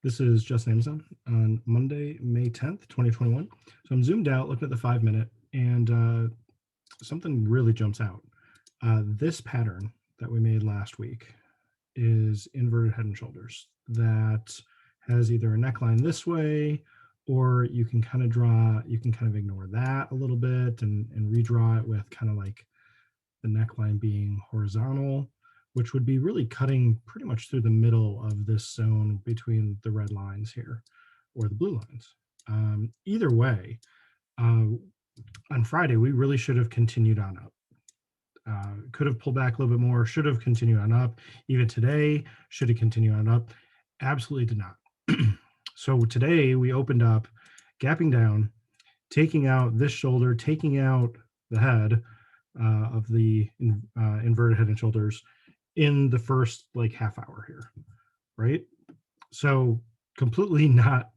This is Just AMZN on Monday, May 10th, 2021. So I'm zoomed out looking at the 5 minute and something really jumps out. This pattern that we made last week is inverted head and shoulders that has either a neckline this way, or you can kind of ignore that a little bit and redraw it with kind of like the neckline being horizontal, which would be really cutting pretty much through the middle of this zone between the red lines here or the blue lines. Either way, on Friday, we really should have continued on up. Could have pulled back a little bit more, should have continued on up. Even today, should have continued on up. Absolutely did not. So today we opened up, gapping down, taking out this shoulder, taking out the head of the inverted head and shoulders in the first like half hour here, right? So completely not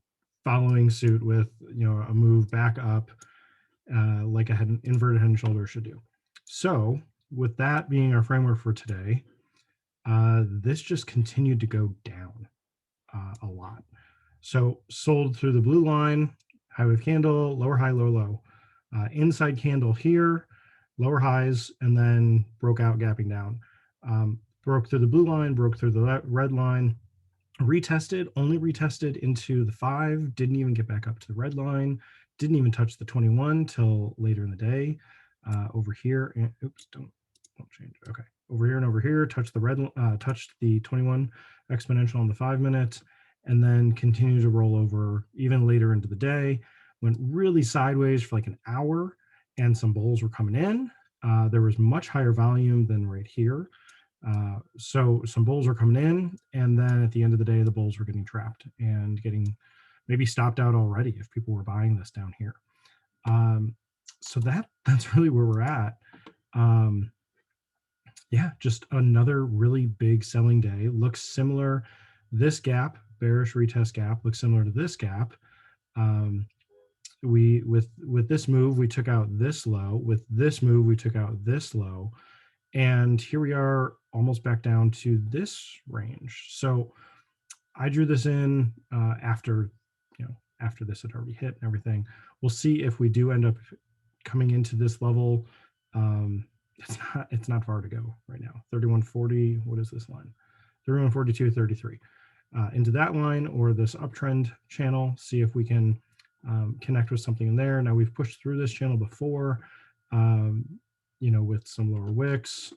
following suit with a move back up like a inverted head and shoulder should do. So with that being our framework for today, this just continued to go down a lot. So sold through the blue line, high wave candle, lower high, lower low, inside candle here, lower highs, and then broke out gapping down. Broke through the blue line, broke through the red line, retested, only retested into the 5, didn't even get back up to the red line, didn't even touch the 21 till later in the day. Over here, and oops, don't change. Okay, over here and over here, touched the 21 exponential on the 5 minute, and then continued to roll over even later into the day. Went really sideways for like an hour, and some bulls were coming in. There was much higher volume than right here. So some bulls were coming in, and then at the end of the day, the bulls were getting trapped and getting maybe stopped out already if people were buying this down here. So that's really where we're at. Yeah, just another really big selling day. Looks similar. This gap, bearish retest gap, looks similar to this gap. With this move, we took out this low. With this move, we took out this low. And here we are almost back down to this range. So I drew this in after this had already hit and everything. We'll see if we do end up coming into this level. It's not far to go right now. 3140, what is this line? 3142, 33. Into that line or this uptrend channel, see if we can connect with something in there. Now we've pushed through this channel before, with some lower wicks.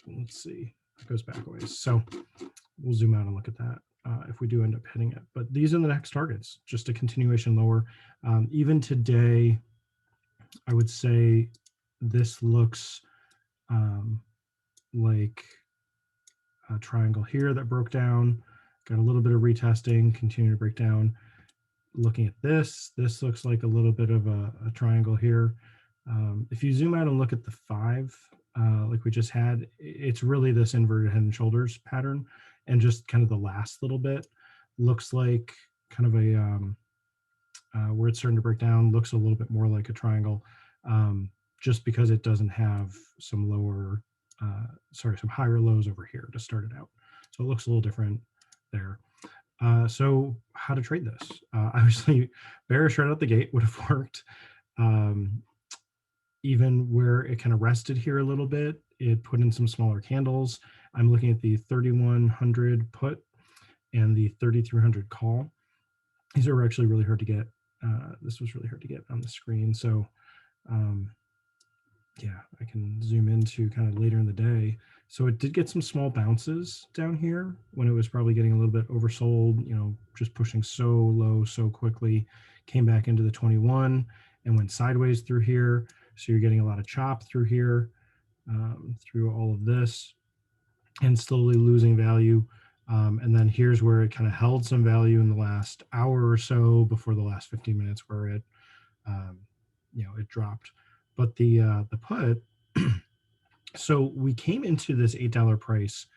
Let's see, it goes back a ways. So we'll zoom out and look at that if we do end up hitting it. But these are the next targets, just a continuation lower. Even today, I would say this looks like a triangle here that broke down, got a little bit of retesting, continue to break down. Looking at this looks like a little bit of a triangle here. If you zoom out and look at the 5, like we just had, it's really this inverted head and shoulders pattern, and just kind of the last little bit looks like kind of a where it's starting to break down, looks a little bit more like a triangle, just because it doesn't have some some higher lows over here to start it out. So it looks a little different there. So how to trade this? Obviously, bearish right out the gate would have worked. Even where it kind of rested here a little bit, it put in some smaller candles. I'm looking at the 3100 put and the 3300 call. These are actually really hard to get. This was really hard to get on the screen. So yeah, I can zoom into kind of later in the day. So it did get some small bounces down here when it was probably getting a little bit oversold, just pushing so low so quickly, came back into the 21 and went sideways through here. So you're getting a lot of chop through here, through all of this, and slowly losing value. And then here's where it kind of held some value in the last hour or so before the last 15 minutes where it, it dropped. But the put, so we came into this $8 price,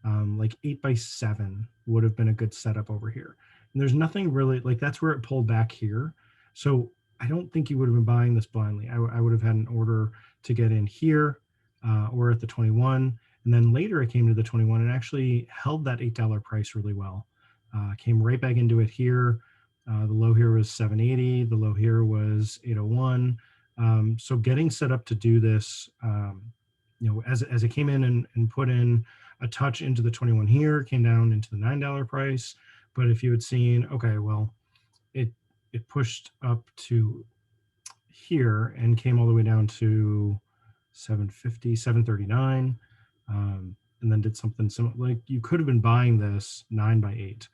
like 8x7 would have been a good setup over here. And there's nothing really, like that's where it pulled back here. So I don't think you would have been buying this blindly. I would have had an order to get in here or at the 21. And then later it came to the 21 and actually held that $8 price really well. Came right back into it here. The low here was 780. The low here was 801. So getting set up to do this, as it came in and put in a touch into the 21 here, came down into the $9 price. But if you had seen, okay, well, it pushed up to here and came all the way down to 750, 739, and then did something similar. Like you could have been buying this 9x8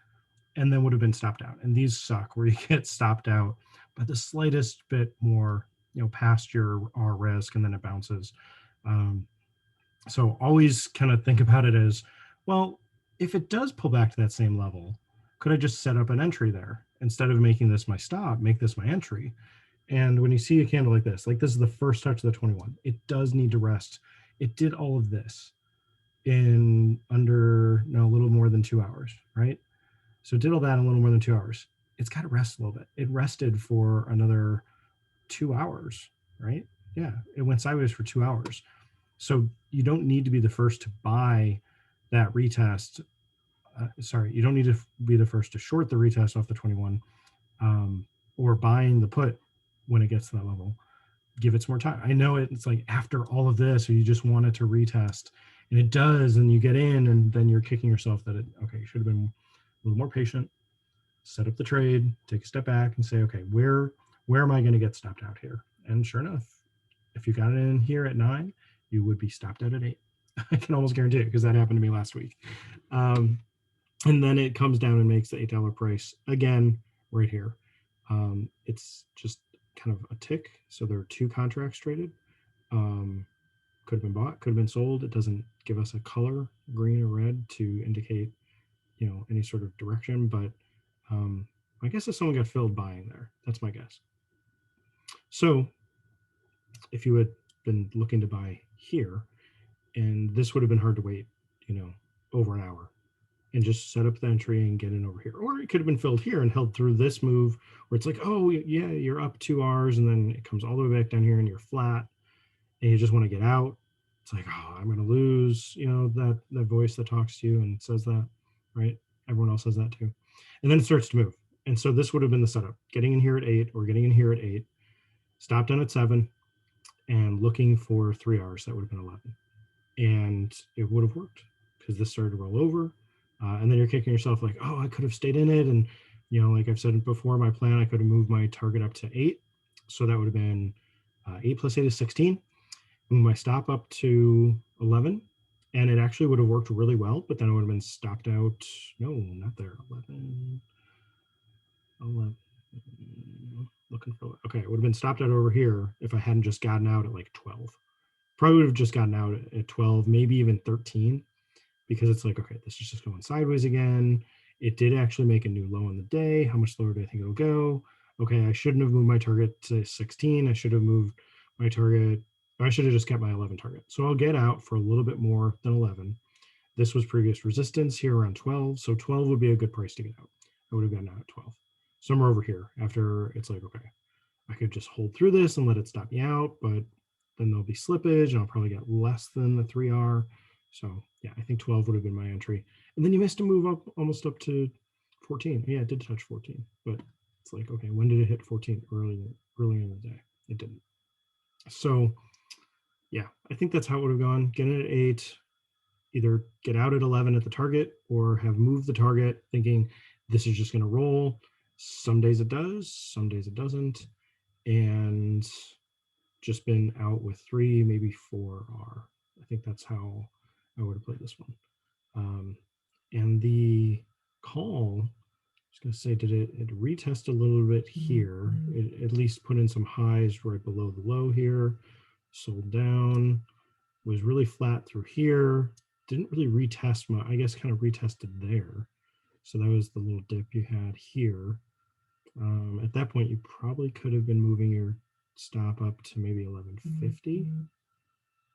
and then would have been stopped out. And these suck where you get stopped out by the slightest bit more, past your R risk, and then it bounces. So always kind of think about it as, well, if it does pull back to that same level, could I just set up an entry there instead of making this my stop, make this my entry? And when you see a candle like this is the first touch of the 21, it does need to rest. It did all of this in under a little more than 2 hours, right? So it did all that in a little more than 2 hours. It's got to rest a little bit. It rested for another 2 hours, right? Yeah, it went sideways for 2 hours. So you don't need to be the first to buy that retest. You don't need to be the first to short the retest off the 21, or buying the put when it gets to that level. Give it some more time. I know it's like after all of this, or you just want it to retest, and it does, and you get in, and then you're kicking yourself that you should have been a little more patient, set up the trade, take a step back, and say, okay, where am I going to get stopped out here? And sure enough, if you got it in here at 9, you would be stopped out at 8. I can almost guarantee it because that happened to me last week. And then it comes down and makes the $8 price again right here. It's just kind of a tick. So there are 2 contracts traded. Could have been bought, could have been sold. It doesn't give us a color, green or red, to indicate any sort of direction. But I guess if someone got filled buying there, that's my guess. So if you had been looking to buy here, and this would have been hard to wait, over an hour, and just set up the entry and get in over here. Or it could have been filled here and held through this move where it's like, oh yeah, you're up 2 hours, and then it comes all the way back down here and you're flat and you just want to get out. It's like, oh, I'm going to lose, that voice that talks to you and says that, right? Everyone else says that too. And then it starts to move. And so this would have been the setup: getting in here at 8, or getting in here at 8, stop down at 7, and looking for 3 hours. That would have been 11. And it would have worked because this started to roll over. And then you're kicking yourself like, oh, I could have stayed in it. And, like I've said before, my plan, I could have moved my target up to 8. So that would have been 8 plus 8 is 16. Move my stop up to 11. And it actually would have worked really well, but then it would have been stopped out. No, not there. 11. Looking for, okay, it would have been stopped out over here if I hadn't just gotten out at like 12. Probably would have just gotten out at 12, maybe even 13, because it's like, okay, this is just going sideways again. It did actually make a new low in the day. How much lower do I think it'll go? Okay, I shouldn't have moved my target to 16. I should have moved my target. I should have just kept my 11 target. So I'll get out for a little bit more than 11. This was previous resistance here around 12. So 12 would be a good price to get out. I would have gotten out at 12. Somewhere over here after it's like, okay, I could just hold through this and let it stop me out, but then there'll be slippage and I'll probably get less than the 3R. So yeah, I think 12 would have been my entry. And then you missed a move up almost up to 14. Yeah, it did touch 14, but it's like, okay, when did it hit 14? Early in the day. It didn't. So yeah, I think that's how it would have gone. Get in at 8, either get out at 11 at the target, or have moved the target thinking this is just going to roll. Some days it does, some days it doesn't. And just been out with 3, maybe 4R. I think that's how I would have played this one. And the call, I was going to say, did it retest a little bit here? It at least put in some highs right below the low here, sold down, was really flat through here, didn't really retest my, I guess kind of retested there. So that was the little dip you had here. At that point, you probably could have been moving your stop up to maybe 1150.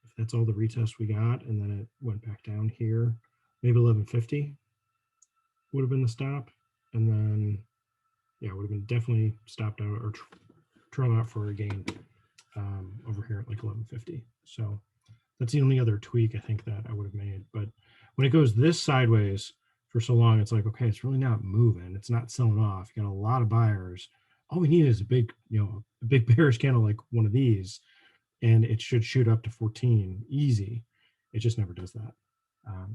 If that's all the retest we got, and then it went back down here, maybe 1150 would have been the stop. And then, yeah, would have been definitely stopped out or trail out for a gain over here at like 1150. So that's the only other tweak I think that I would have made. But when it goes this sideways for so long, it's like, okay, it's really not moving. It's not selling off. You got a lot of buyers. All we need is a big, a big bearish candle like one of these, and it should shoot up to 14 easy. It just never does that.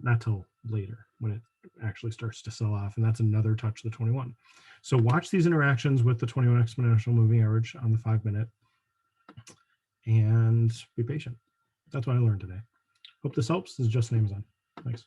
Not till later when it actually starts to sell off, and that's another touch of the 21. So watch these interactions with the 21 exponential moving average on the 5-minute and be patient. That's what I learned today. Hope this helps. This is Justin AMZN. Thanks.